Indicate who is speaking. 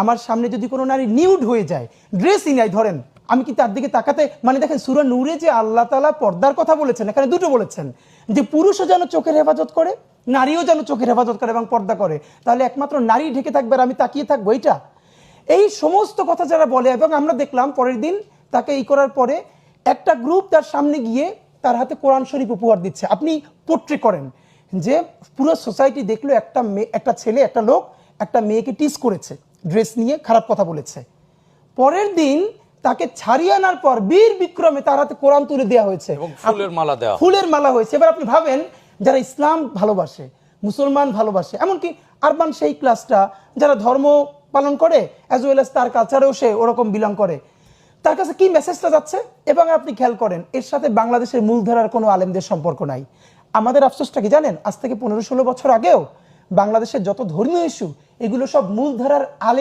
Speaker 1: আমার সামনে যদি কোনো নারী নিউড হয়ে যায়, ড্রেসই নাই ধরেন, আমি কি তার দিকে তাকাতে, মানে দেখেন সূরা নূরে যে আল্লাহ তাআলা পর্দার কথা বলেছেন, এখানে দুটো বলেছেন, যে পুরুষও যেন চোখের হেফাজত করে, নারীও যেন চোখের হেফাজত করে এবং পর্দা করে। তাহলে একমাত্র নারী ঢেকে থাকবে আর আমি তাকিয়ে থাকবো, এইটা? এই সমস্ত কথা যারা বলে, এবং আমরা দেখলাম পরের দিন তাকে এই করার পরে একটা গ্রুপ তার সামনে গিয়ে তার হাতে কোরআন শরীফ উপহার দিচ্ছে। আপনি পোট্রে করেন যে পুরো সোসাইটি দেখলো একটা মেয়ে, একটা ছেলে, একটা লোক একটা মেয়েকে টিজ করেছে, ড্রেস নিয়ে খারাপ কথা বলেছে। পরের দিন তাকে ছাড়িয়ে আনার পর বীর বিক্রমে তার হাতে কোরআন তুলে দেওয়া হয়েছে, ফুলের মালা হয়েছে। এবার আপনি ভাবেন, যারা ইসলাম ভালোবাসে, মুসলমান ভালোবাসে, এমনকি আরবান সেই ক্লাসটা যারা ধর্ম পালন করে অ্যাজ ওয়েল অ্যাজ তার কালচারেও সে ওরকম বিলং করে, তার কাছে কি মেসেজটা যাচ্ছে? এবং আপনি খেয়াল করেন এর সাথে বাংলাদেশের মূলধারার কোনো আলেমদের সম্পর্ক নাই। আমাদের আফসোসটা কি জানেন? আজ থেকে 15-16 বছর আগেও বাংলাদেশের যত ধর্মীয় ইস্যু, এগুলো সব মূলধারার আলেম